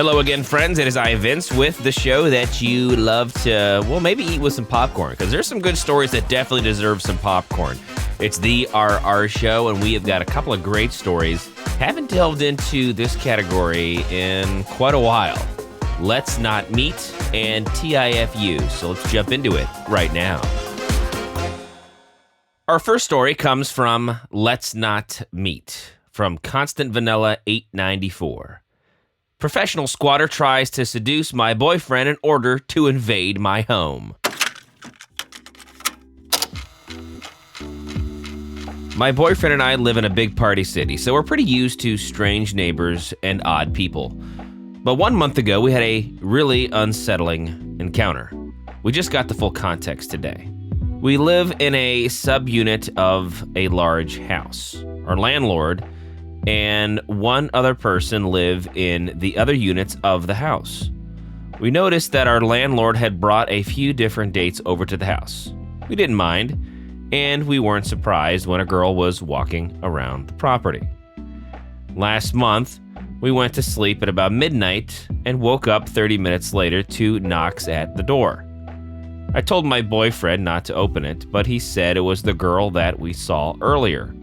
Hello again, friends. It is I, Vince, with the show that you love to, maybe eat with some popcorn, because there's some good stories that definitely deserve some popcorn. It's the RR Show, and we have got a couple of great stories. Haven't delved into this category in quite a while. Let's Not Meet and TIFU, so let's jump into it right now. Our first story comes from Let's Not Meet, from Constant Vanilla 894. Professional squatter tries to seduce my boyfriend in order to invade my home. My boyfriend and I live in a big party city, so we're pretty used to strange neighbors and odd people. But 1 month ago, we had a really unsettling encounter. We just got the full context today. We live in a subunit of a large house. Our landlord and one other person live in the other units of the house. We noticed that our landlord had brought a few different dates over to the house. We didn't mind, and we weren't surprised when a girl was walking around the property. Last month, we went to sleep at about midnight and woke up 30 minutes later to knocks at the door. I told my boyfriend not to open it, but he said it was the girl that we saw earlier.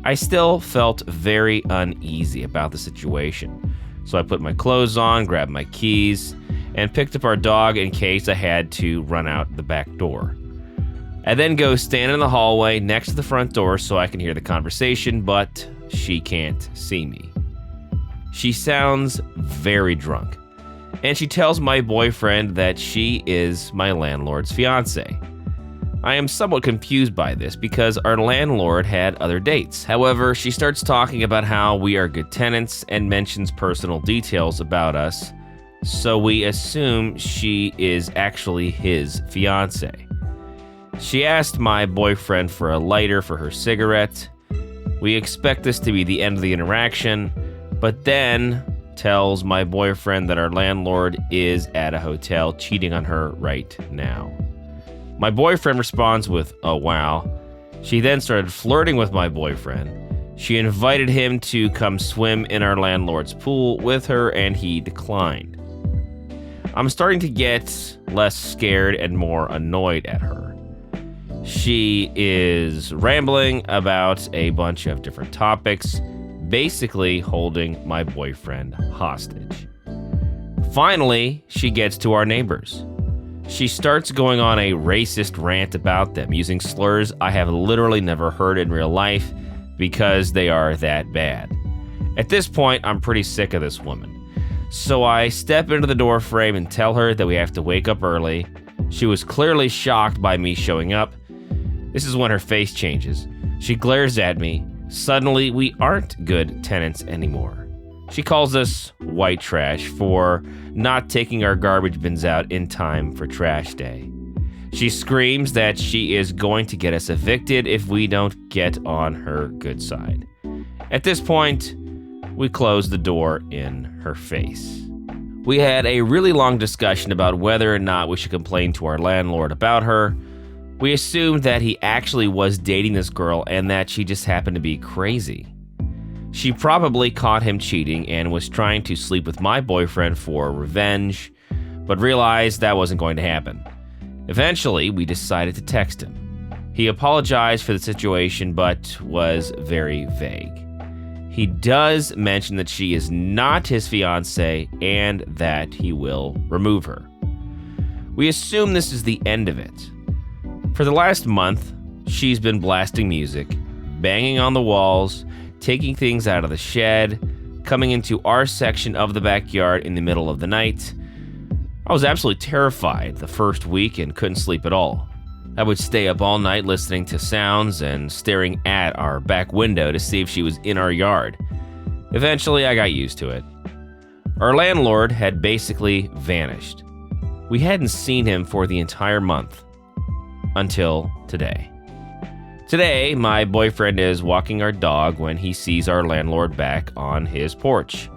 I still felt very uneasy about the situation, so I put my clothes on, grabbed my keys, and picked up our dog in case I had to run out the back door. I then go stand in the hallway next to the front door so I can hear the conversation, but she can't see me. She sounds very drunk, and she tells my boyfriend that she is my landlord's fiance. I am somewhat confused by this because our landlord had other dates. However, she starts talking about how we are good tenants and mentions personal details about us, so we assume she is actually his fiance. She asked my boyfriend for a lighter for her cigarette. We expect this to be the end of the interaction, but then tells my boyfriend that our landlord is at a hotel cheating on her right now. My boyfriend responds with, "Oh wow." She then started flirting with my boyfriend. She invited him to come swim in our landlord's pool with her, and he declined. I'm starting to get less scared and more annoyed at her. She is rambling about a bunch of different topics, basically holding my boyfriend hostage. Finally, she gets to our neighbors. She starts going on a racist rant about them, using slurs I have literally never heard in real life because they are that bad. At this point, I'm pretty sick of this woman. So I step into the door frame and tell her that we have to wake up early. She was clearly shocked by me showing up. This is when her face changes. She glares at me. Suddenly, we aren't good tenants anymore. She calls us white trash for not taking our garbage bins out in time for trash day. She screams that she is going to get us evicted if we don't get on her good side. At this point, we close the door in her face. We had a really long discussion about whether or not we should complain to our landlord about her. We assumed that he actually was dating this girl and that she just happened to be crazy. She probably caught him cheating and was trying to sleep with my boyfriend for revenge, but realized that wasn't going to happen. Eventually, we decided to text him. He apologized for the situation, but was very vague. He does mention that she is not his fiancée and that he will remove her. We assume this is the end of it. For the last month, she's been blasting music, banging on the walls, taking things out of the shed, coming into our section of the backyard in the middle of the night. I was absolutely terrified the first week and couldn't sleep at all. I would stay up all night listening to sounds and staring at our back window to see if she was in our yard. Eventually, I got used to it. Our landlord had basically vanished. We hadn't seen him for the entire month. Until today. Today, my boyfriend is walking our dog when he sees our landlord back on his porch.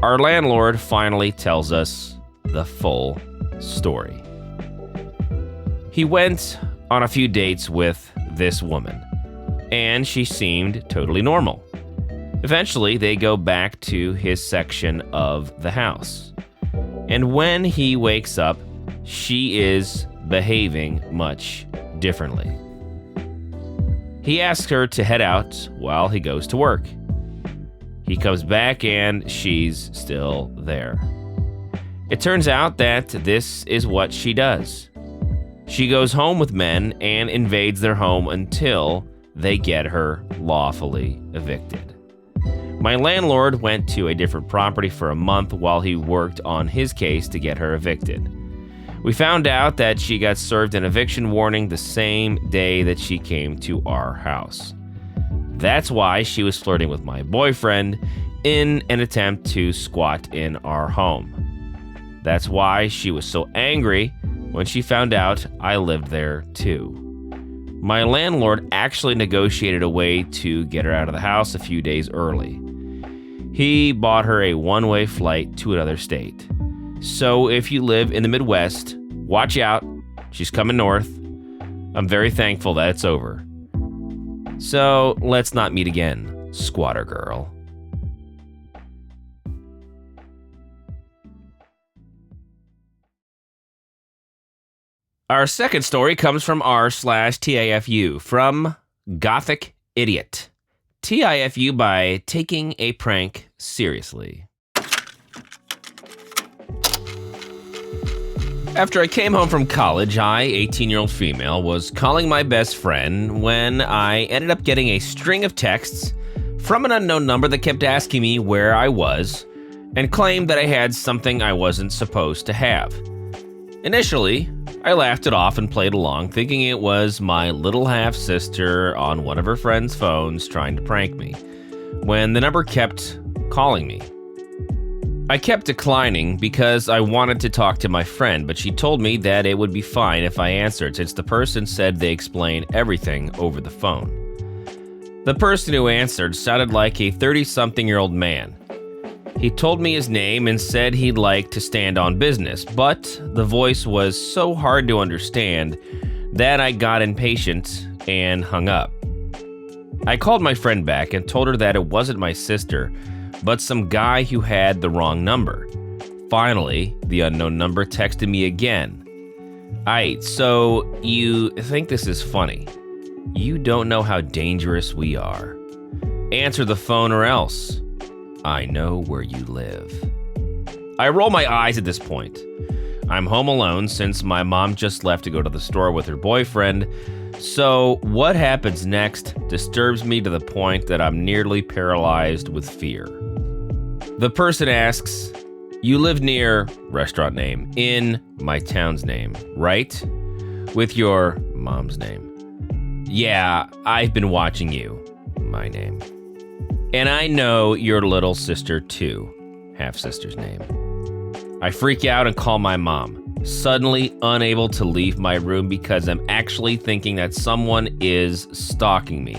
Our landlord finally tells us the full story. He went on a few dates with this woman, and she seemed totally normal. Eventually, they go back to his section of the house. And when he wakes up, she is behaving much differently. He asks her to head out while he goes to work. He comes back and she's still there. It turns out that this is what she does. She goes home with men and invades their home until they get her lawfully evicted. My landlord went to a different property for a month while he worked on his case to get her evicted. We found out that she got served an eviction warning the same day that she came to our house. That's why she was flirting with my boyfriend in an attempt to squat in our home. That's why she was so angry when she found out I lived there too. My landlord actually negotiated a way to get her out of the house a few days early. He bought her a one-way flight to another state. So if you live in the Midwest, watch out. She's coming north. I'm very thankful that it's over. So let's not meet again, squatter girl. Our second story comes from r/TIFU from Gothic Idiot. TIFU by taking a prank seriously. After I came home from college, I, 18-year-old female, was calling my best friend when I ended up getting a string of texts from an unknown number that kept asking me where I was and claimed that I had something I wasn't supposed to have. Initially, I laughed it off and played along, thinking it was my little half-sister on one of her friend's phones trying to prank me, when the number kept calling me. I kept declining because I wanted to talk to my friend, but she told me that it would be fine if I answered since the person said they explain everything over the phone. The person who answered sounded like a 30-something-year-old man. He told me his name and said he'd like to stand on business, but the voice was so hard to understand that I got impatient and hung up. I called my friend back and told her that it wasn't my sister, but some guy who had the wrong number. Finally, the unknown number texted me again. Aight, so you think this is funny. You don't know how dangerous we are. Answer the phone or else. I know where you live. I roll my eyes at this point. I'm home alone since my mom just left to go to the store with her boyfriend, so what happens next disturbs me to the point that I'm nearly paralyzed with fear. The person asks, "You live near restaurant name in my town's name, right? With your mom's name." "Yeah, I've been watching you, my name. And I know your little sister too, half-sister's name." I freak out and call my mom, suddenly unable to leave my room because I'm actually thinking that someone is stalking me.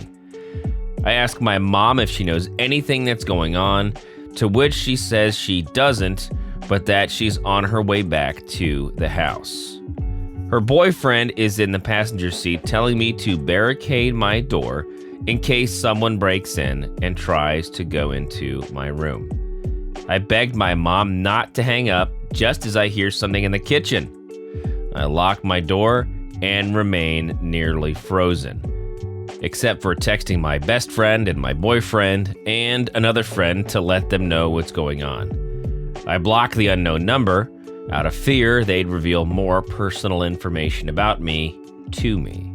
I ask my mom if she knows anything that's going on, to which she says she doesn't, but that she's on her way back to the house. Her boyfriend is in the passenger seat telling me to barricade my door in case someone breaks in and tries to go into my room. I begged my mom not to hang up just as I hear something in the kitchen. I lock my door and remain nearly frozen, except for texting my best friend and my boyfriend and another friend to let them know what's going on. I block the unknown number out of fear they'd reveal more personal information about me to me.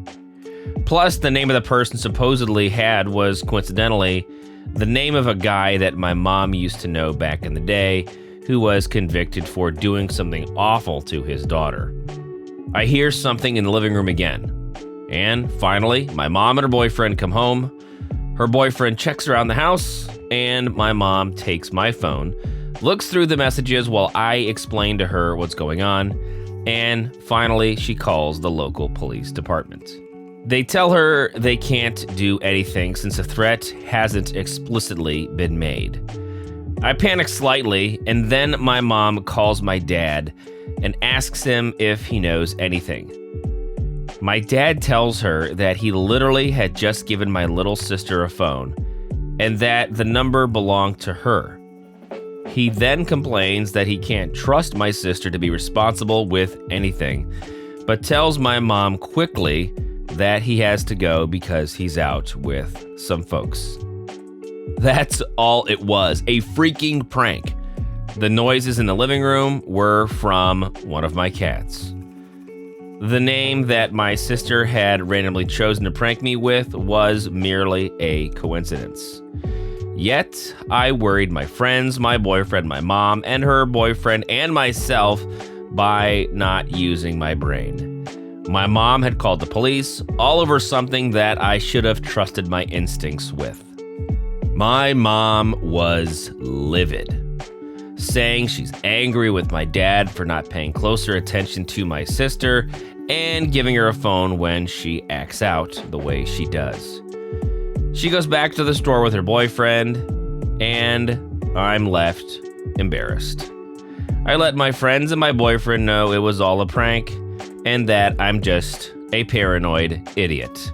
Plus, the name of the person supposedly had was coincidentally the name of a guy that my mom used to know back in the day who was convicted for doing something awful to his daughter. I hear something in the living room again. And finally, my mom and her boyfriend come home. Her boyfriend checks around the house, and my mom takes my phone, looks through the messages while I explain to her what's going on, and finally, she calls the local police department. They tell her they can't do anything since a threat hasn't explicitly been made. I panic slightly, and then my mom calls my dad and asks him if he knows anything. My dad tells her that he literally had just given my little sister a phone and that the number belonged to her. He then complains that he can't trust my sister to be responsible with anything, but tells my mom quickly that he has to go because he's out with some folks. That's all it was, a freaking prank. The noises in the living room were from one of my cats. The name that my sister had randomly chosen to prank me with was merely a coincidence. Yet, I worried my friends, my boyfriend, my mom, and her boyfriend, and myself by not using my brain. My mom had called the police, all over something that I should have trusted my instincts with. My mom was livid, saying she's angry with my dad for not paying closer attention to my sister and giving her a phone when she acts out the way she does. She goes back to the store with her boyfriend, and I'm left embarrassed. I let my friends and my boyfriend know it was all a prank and that I'm just a paranoid idiot.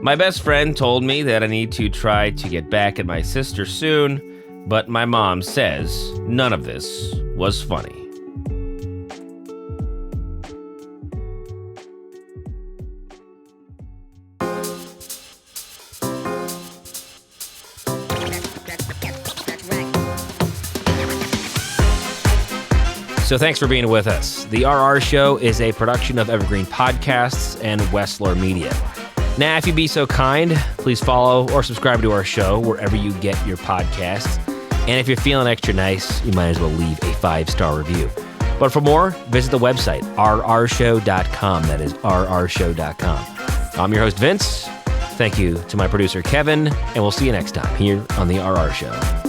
My best friend told me that I need to try to get back at my sister soon, but my mom says none of this was funny. So thanks for being with us. The RR Show is a production of Evergreen Podcasts and Wessler Media. Now, if you'd be so kind, please follow or subscribe to our show wherever you get your podcasts. And if you're feeling extra nice, you might as well leave a 5-star review. But for more, visit the website, rrshow.com. That is rrshow.com. I'm your host, Vince. Thank you to my producer, Kevin, and we'll see you next time here on The RR Show.